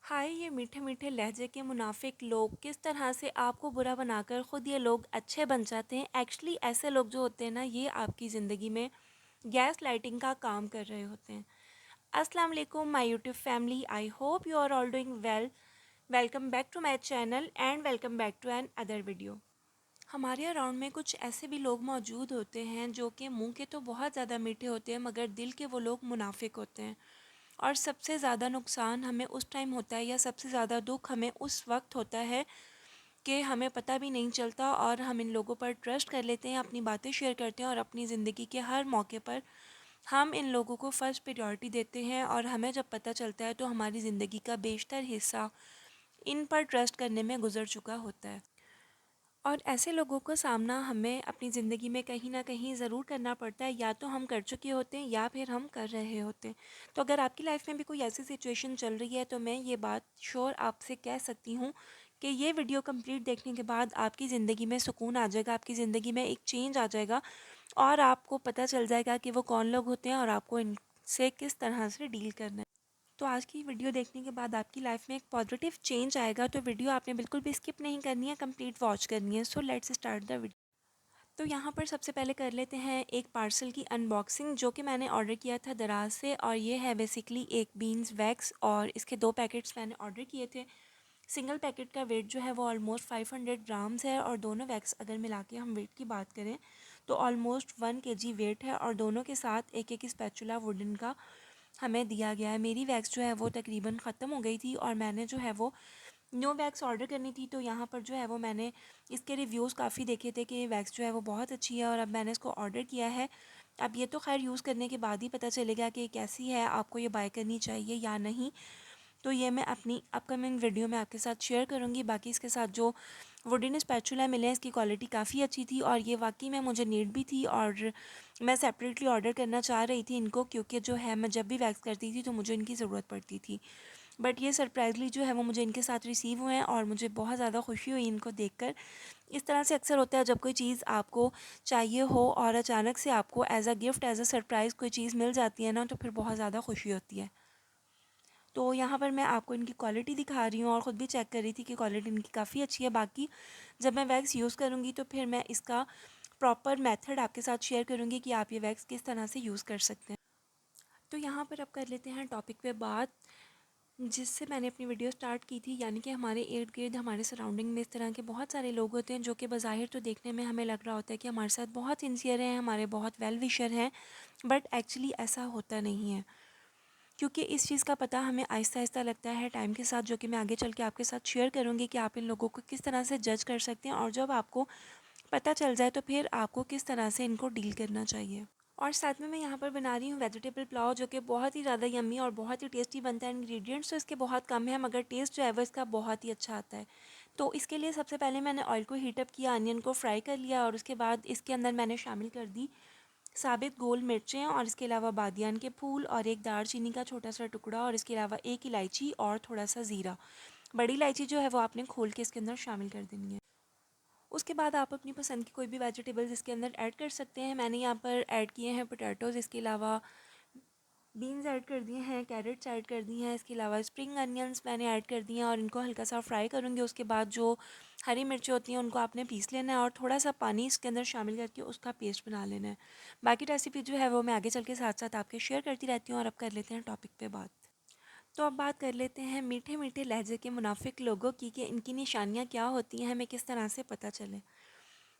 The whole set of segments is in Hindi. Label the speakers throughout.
Speaker 1: हाय, ये मीठे मीठे लहजे के मुनाफिक लोग किस तरह से आपको बुरा बनाकर ख़ुद ये लोग अच्छे बन जाते हैं। एक्चुअली ऐसे लोग जो होते हैं ना, ये आपकी ज़िंदगी में गैस लाइटिंग का काम कर रहे होते हैं। अस्सलाम वालेकुम my YouTube family, I hope you are all doing well. Welcome back to my channel and welcome back to another video. हमारे अराउंड में कुछ ऐसे भी लोग मौजूद होते हैं जो कि मुंह के तो बहुत ज़्यादा मीठे होते हैं, मगर दिल के वो लोग मुनाफिक होते हैं। और सबसे ज़्यादा नुकसान हमें उस टाइम होता है, या सबसे ज़्यादा दुख हमें उस वक्त होता है कि हमें पता भी नहीं चलता और हम इन लोगों पर ट्रस्ट कर लेते हैं, अपनी बातें शेयर करते हैं और अपनी ज़िंदगी के हर मौके पर हम इन लोगों को फ़र्स्ट प्रायोरिटी देते हैं। और हमें जब पता चलता है तो हमारी ज़िंदगी का बेशतर हिस्सा इन पर ट्रस्ट करने में गुजर चुका होता है। और ऐसे लोगों का सामना हमें अपनी ज़िंदगी में कहीं ना कहीं ज़रूर करना पड़ता है, या तो हम कर चुके होते हैं या फिर हम कर रहे होते हैं। तो अगर आपकी लाइफ में भी कोई ऐसी सिचुएशन चल रही है तो मैं ये बात श्योर आपसे कह सकती हूँ कि ये वीडियो कंप्लीट देखने के बाद आपकी ज़िंदगी में सुकून आ जाएगा, आपकी ज़िंदगी में एक चेंज आ जाएगा और आपको पता चल जाएगा कि वो कौन लोग होते हैं और आपको इनसे किस तरह से डील करना है। तो आज की वीडियो देखने के बाद आपकी लाइफ में एक पॉजिटिव चेंज आएगा, तो वीडियो आपने बिल्कुल भी स्किप नहीं करनी है, कंप्लीट वॉच करनी है। So let's start the video. तो यहाँ पर सबसे पहले कर लेते हैं एक पार्सल की अनबॉक्सिंग जो कि मैंने ऑर्डर किया था दराज से, और ये है बेसिकली एक बीन्स वैक्स, और इसके 2 पैकेट्स मैंने ऑर्डर किए थे। सिंगल पैकेट का वेट जो है वो ऑलमोस्ट 500 ग्राम्स है, और दोनों वैक्स अगर मिला के हम वेट की बात करें तो ऑलमोस्ट 1 kg वेट है, और दोनों के साथ एक एक स्पैचुला वुडन का हमें दिया गया है। मेरी वैक्स जो है वो तकरीबन ख़त्म हो गई थी और मैंने जो है वो न्यू वैक्स ऑर्डर करनी थी। तो यहाँ पर जो है वो मैंने इसके रिव्यूज़ काफ़ी देखे थे कि ये वैक्स जो है वो बहुत अच्छी है, और अब मैंने इसको ऑर्डर किया है। अब ये तो खैर यूज़ करने के बाद ही पता चलेगा कि कैसी है, आपको ये बाय करनी चाहिए या नहीं। तो ये मैं अपनी अपकमिंग वीडियो में आपके साथ शेयर करूँगी। बाकी इसके साथ जो वुडन स्पैचुला मिले हैं इसकी क्वालिटी काफ़ी अच्छी थी, और ये वाकई में मुझे नीड भी थी, और मैं सेपरेटली ऑर्डर करना चाह रही थी इनको, क्योंकि जो है मैं जब भी वैक्स करती थी तो मुझे इनकी ज़रूरत पड़ती थी। बट ये सरप्राइजली जो है वो मुझे इनके साथ रिसीव हुए हैं, और मुझे बहुत ज़्यादा खुशी हुई इनको देखकर। इस तरह से अक्सर होता है जब कोई चीज़ आपको चाहिए हो और अचानक से आपको as a gift, as a surprise कोई चीज़ मिल जाती है ना, तो फिर बहुत ज़्यादा खुशी होती है। तो यहाँ पर मैं आपको इनकी क्वालिटी दिखा रही हूँ और ख़ुद भी चेक कर रही थी कि क्वालिटी इनकी काफ़ी अच्छी है। बाकी जब मैं वैक्स यूज़ करूँगी तो फिर मैं इसका प्रॉपर मेथड आपके साथ शेयर करूँगी कि आप ये वैक्स किस तरह से यूज़ कर सकते हैं। तो यहाँ पर अब कर लेते हैं टॉपिक पे बात जिससे मैंने अपनी वीडियो स्टार्ट की थी, यानी कि हमारे इर्द गिर्द, हमारे सराउंडिंग में इस तरह के बहुत सारे लोग होते हैं जो कि बज़ाहिर तो देखने में हमें लग रहा होता है कि हमारे साथ बहुत सिंसियर हैं, हमारे बहुत वेल विशर हैं, बट एक्चुअली ऐसा होता नहीं है। क्योंकि इस चीज़ का पता हमें आहिस्ता आहिस्ता लगता है टाइम के साथ, जो कि मैं आगे चल के आपके साथ शेयर करूँगी कि आप इन लोगों को किस तरह से जज कर सकते हैं, और जब आपको पता चल जाए तो फिर आपको किस तरह से इनको डील करना चाहिए। और साथ में मैं यहाँ पर बना रही हूँ वेजिटेबल पुलाव, जो कि बहुत ही ज़्यादा यम्मी और बहुत ही टेस्टी बनता है। इंग्रेडिएंट्स तो इसके बहुत कम है, मगर टेस्ट जो है वो इसका बहुत ही अच्छा आता है। तो इसके लिए सबसे पहले मैंने ऑयल को हीट अप किया, अनियन को फ्राई कर लिया, और उसके बाद इसके अंदर मैंने शामिल कर दी साबित गोल मिर्चें, और इसके अलावा बादियान के फूल, और एक दालचीनी का छोटा सा टुकड़ा, और इसके अलावा एक इलायची और थोड़ा सा ज़ीरा। बड़ी इलायची जो है वो आपने खोल के इसके अंदर शामिल कर देनी है। उसके बाद आप अपनी पसंद की कोई भी वेजिटेबल्स इसके अंदर ऐड कर सकते हैं। मैंने यहाँ पर ऐड किए हैं पोटैटोज़, इसके अलावा बीन्स ऐड कर दिए हैं, कैरेट्स ऐड कर दी हैं, इसके अलावा स्प्रिंग अनियंस मैंने ऐड कर दिए हैं, और इनको हल्का सा फ्राई करूँगी। उसके बाद जो हरी मिर्ची होती हैं उनको आपने पीस लेना है, और थोड़ा सा पानी इसके अंदर शामिल करके उसका पेस्ट बना लेना है। बाकी रेसिपी जो है वो मैं आगे चल के साथ साथ आपके शेयर करती रहती हूँ। और अब कर लेते हैं टॉपिक पे बात। तो अब बात कर लेते हैं मीठे मीठे लहजे के मुनाफिक लोगों की, कि इनकी निशानियाँ क्या होती हैं, हमें किस तरह से पता चले।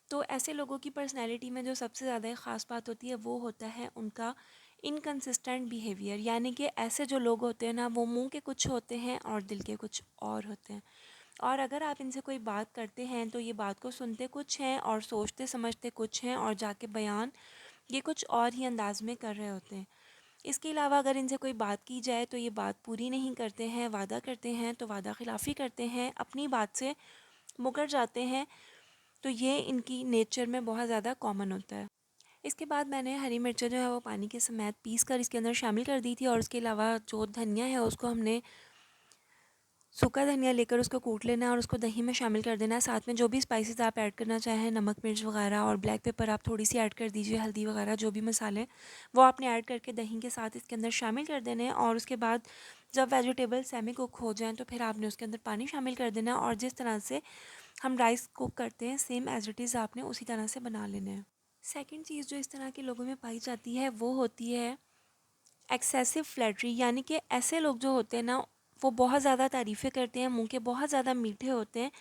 Speaker 1: तो ऐसे लोगों की पर्सनैलिटी में जो सबसे ज़्यादा ख़ास बात होती है वो होता है उनका इनकंसिस्टेंट बिहेवियर। यानी कि ऐसे जो लोग होते हैं ना, वो मुंह के कुछ होते हैं और दिल के कुछ और होते हैं। और अगर आप इनसे कोई बात करते हैं तो ये बात को सुनते कुछ हैं और सोचते समझते कुछ हैं, और जाके बयान ये कुछ और ही अंदाज में कर रहे होते हैं। इसके अलावा अगर इनसे कोई बात की जाए तो ये बात पूरी नहीं करते हैं, वादा करते हैं तो वादा खिलाफ़ी करते हैं, अपनी बात से मुकर जाते हैं। तो ये इनकी नेचर में बहुत ज़्यादा कॉमन होता है। इसके बाद मैंने हरी मिर्चें जो है वो पानी के समेत पीस कर इसके अंदर शामिल कर दी थी, और उसके अलावा जो धनिया है उसको हमने सूखा धनिया लेकर उसको कूट लेना है और उसको दही में शामिल कर देना है। साथ में जो भी स्पाइसेस आप ऐड करना चाहें, नमक मिर्च वगैरह, और ब्लैक पेपर आप थोड़ी सी ऐड कर दीजिए, हल्दी वगैरह जो भी मसाले वो आपने ऐड करके दही के साथ इसके अंदर शामिल कर देने हैं। और उसके बाद जब वेजिटेबल सेमी कुक हो जाएँ तो फिर आपने उसके अंदर पानी शामिल कर देना है और जिस तरह से हम राइस कुक करते हैं सेम एज़ इट इज़ आपने उसी तरह से बना लेना है। सेकंड चीज़ जो इस तरह के लोगों में पाई जाती है वो होती है एक्सेसिव फ्लैटरी, यानी कि ऐसे लोग जो होते हैं ना वो बहुत ज़्यादा तारीफ़ें करते हैं, मुँह के बहुत ज़्यादा मीठे होते हैं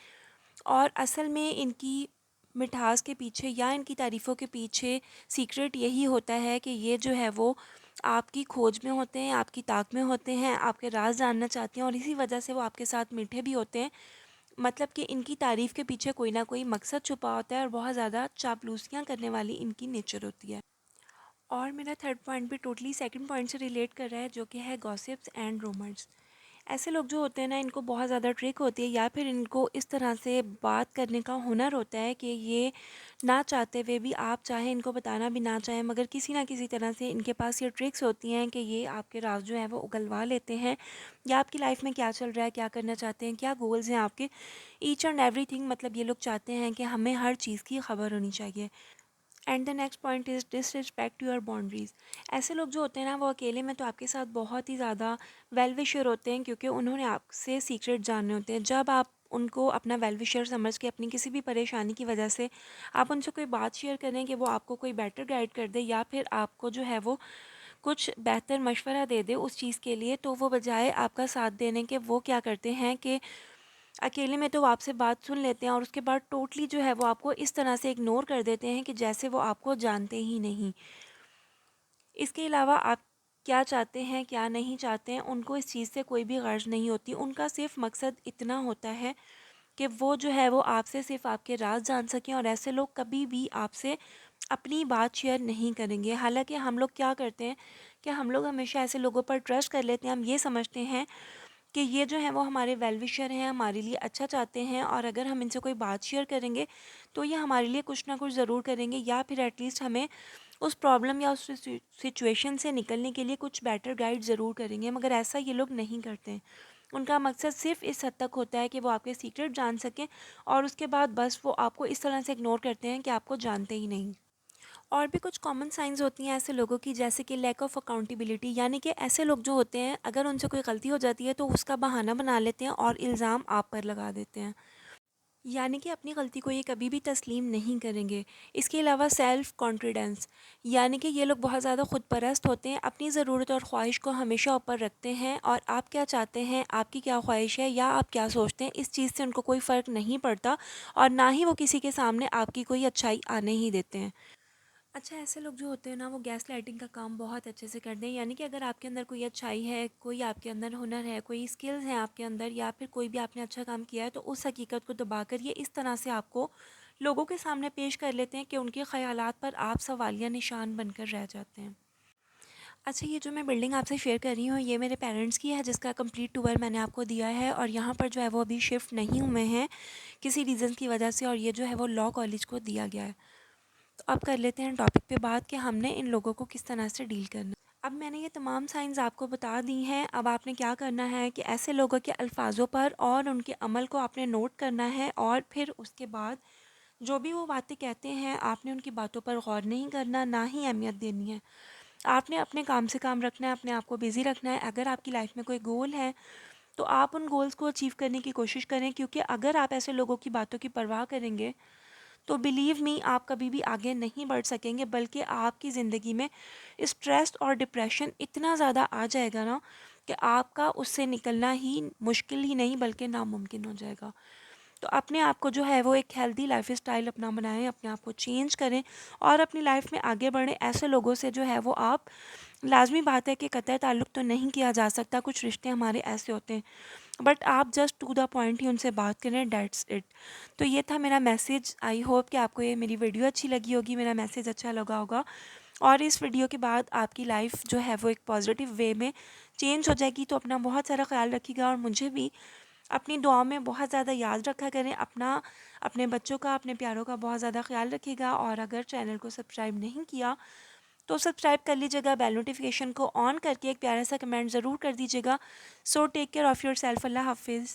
Speaker 1: और असल में इनकी मिठास के पीछे या इनकी तारीफ़ों के पीछे सीक्रेट यही होता है कि ये जो है वो आपकी खोज में होते हैं, आपकी ताक में होते हैं, आपके राज जानना चाहते हैं और इसी वजह से वो आपके साथ मीठे भी होते हैं। मतलब कि इनकी तारीफ़ के पीछे कोई ना कोई मकसद छुपा होता है और बहुत ज़्यादा चापलूसियाँ करने वाली इनकी नेचर होती है। और मेरा थर्ड पॉइंट भी टोटली सेकंड पॉइंट से रिलेट कर रहा है, जो कि है गॉसिप्स एंड रूमर्स। ऐसे लोग जो होते हैं ना इनको बहुत ज़्यादा ट्रिक होती है या फिर इनको इस तरह से बात करने का हुनर होता है कि ये ना चाहते हुए भी, आप चाहे इनको बताना भी ना चाहें, मगर किसी ना किसी तरह से इनके पास ये ट्रिक्स होती हैं कि ये आपके राज जो है वो उगलवा लेते हैं या आपकी लाइफ में क्या चल रहा है, क्या करना चाहते हैं, क्या गोल्स हैं आपके, ईच एंड एवरीथिंग। मतलब ये लोग चाहते हैं कि हमें हर चीज़ की खबर होनी चाहिए। And the next point is disrespect your boundaries. ऐसे लोग जो होते हैं ना वो अकेले में तो आपके साथ बहुत ही ज़्यादा वेल विशर होते हैं क्योंकि उन्होंने आपसे सीक्रेट जानने होते हैं। जब आप उनको अपना वेल विशर समझ के अपनी किसी भी परेशानी की वजह से आप उनसे कोई बात शेयर करें कि वो आपको कोई बेटर गाइड कर दे या फिर आपको जो है वो कुछ बेहतर मशवरा दे दे उस चीज़ के लिए, तो वो बजाय आपका साथ देने के वो क्या करते हैं कि अकेले में तो वो आपसे बात सुन लेते हैं और उसके बाद टोटली जो है वो आपको इस तरह से इग्नोर कर देते हैं कि जैसे वो आपको जानते ही नहीं। इसके अलावा आप क्या चाहते हैं, क्या नहीं चाहते हैं, उनको इस चीज़ से कोई भी गर्ज नहीं होती। उनका सिर्फ़ मकसद इतना होता है कि वो जो है वो आपसे सिर्फ़ आपके राज़ जान सकें और ऐसे लोग कभी भी आपसे अपनी बात शेयर नहीं करेंगे। हालाँकि हम लोग क्या करते हैं कि हम लोग हमेशा ऐसे लोगों पर ट्रस्ट कर लेते हैं। हम ये समझते हैं कि ये जो हैं वो हमारे वेल विशर हैं, हमारे लिए अच्छा चाहते हैं और अगर हम इनसे कोई बात शेयर करेंगे तो ये हमारे लिए कुछ ना कुछ ज़रूर करेंगे या फिर एटलीस्ट हमें उस प्रॉब्लम या उस सिचुएशन से निकलने के लिए कुछ बेटर गाइड ज़रूर करेंगे। मगर ऐसा ये लोग नहीं करते हैं। उनका मकसद सिर्फ़ इस हद तक होता है कि वो आपके सीक्रेट जान सकें और उसके बाद बस वो आपको इस तरह से इग्नोर करते हैं कि आपको जानते ही नहीं। और भी कुछ कॉमन साइंस होती हैं ऐसे लोगों की, जैसे कि लैक ऑफ अकाउंटेबिलिटी, यानी कि ऐसे लोग जो होते हैं अगर उनसे कोई गलती हो जाती है तो उसका बहाना बना लेते हैं और इल्ज़ाम आप पर लगा देते हैं, यानी कि अपनी गलती को ये कभी भी तस्लीम नहीं करेंगे। इसके अलावा सेल्फ़ कॉन्फिडेंस, यानी कि ये लोग बहुत ज़्यादा खुद परस्त होते हैं, अपनी ज़रूरत और ख्वाहिश को हमेशा ऊपर रखते हैं और आप क्या चाहते हैं, आपकी क्या ख्वाहिश है या आप क्या सोचते हैं, इस चीज़ से उनको कोई फ़र्क नहीं पड़ता और ना ही वो किसी के सामने आपकी कोई अच्छाई आने ही देते हैं। अच्छा, ऐसे लोग जो होते हैं ना वो गैस लाइटिंग का काम बहुत अच्छे से करते हैं, यानी कि अगर आपके अंदर कोई अच्छाई है, कोई आपके अंदर हुनर है, कोई स्किल्स हैं आपके अंदर या फिर कोई भी आपने अच्छा काम किया है तो उस हकीकत को दबाकर ये इस तरह से आपको लोगों के सामने पेश कर लेते हैं कि उनके ख़यालात पर आप सवालिया निशान बनकर रह जाते हैं। अच्छा, ये जो मैं बिल्डिंग आपसे शेयर कर रही हूँ ये मेरे पेरेंट्स की है, जिसका कंप्लीट टूर मैंने आपको दिया है और यहाँ पर जो है वो अभी शिफ्ट नहीं हुए हैं किसी रीज़न की वजह से, और ये जो है वो लॉ कॉलेज को दिया गया है। तो अब कर लेते हैं टॉपिक पे बात कि हमने इन लोगों को किस तरह से डील करना है। अब मैंने ये तमाम साइंस आपको बता दी हैं। अब आपने क्या करना है कि ऐसे लोगों के अल्फाजों पर और उनके अमल को आपने नोट करना है और फिर उसके बाद जो भी वो बातें कहते हैं आपने उनकी बातों पर गौर नहीं करना, ना ही अहमियत देनी है। आपने अपने काम से काम रखना है, अपने आप को बिज़ी रखना है। अगर आपकी लाइफ में कोई गोल है तो आप उन गोल्स को अचीव करने की कोशिश करें, क्योंकि अगर आप ऐसे लोगों की बातों की परवाह करेंगे तो बिलीव मी आप कभी भी आगे नहीं बढ़ सकेंगे, बल्कि आपकी ज़िंदगी में स्ट्रेस और डिप्रेशन इतना ज़्यादा आ जाएगा ना कि आपका उससे निकलना ही मुश्किल ही नहीं बल्कि नामुमकिन हो जाएगा। तो अपने आप को जो है वो एक हेल्दी लाइफस्टाइल अपना बनाएं, अपने आप को चेंज करें और अपनी लाइफ में आगे बढ़ें। ऐसे लोगों से जो है वो आप, लाजमी बात है कि कतई ताल्लुक़ तो नहीं किया जा सकता, कुछ रिश्ते हमारे ऐसे होते हैं, बट आप जस्ट टू द पॉइंट ही उनसे बात करें, डेट्स इट। तो ये था मेरा मैसेज। आई होप कि आपको ये मेरी वीडियो अच्छी लगी होगी, मेरा मैसेज अच्छा लगा होगा और इस वीडियो के बाद आपकी लाइफ जो है वो एक पॉजिटिव वे में चेंज हो जाएगी। तो अपना बहुत सारा ख्याल रखिएगा और मुझे भी अपनी दुआ में बहुत ज़्यादा याद रखा करें। अपना, अपने बच्चों का, अपने प्यारों का बहुत ज़्यादा ख्याल रखिएगा और अगर चैनल को सब्सक्राइब नहीं किया तो सब्सक्राइब कर लीजिएगा, बेल नोटिफिकेशन को ऑन करके एक प्यारा सा कमेंट ज़रूर कर दीजिएगा। So take care of your self. अल्लाह हाफिज़।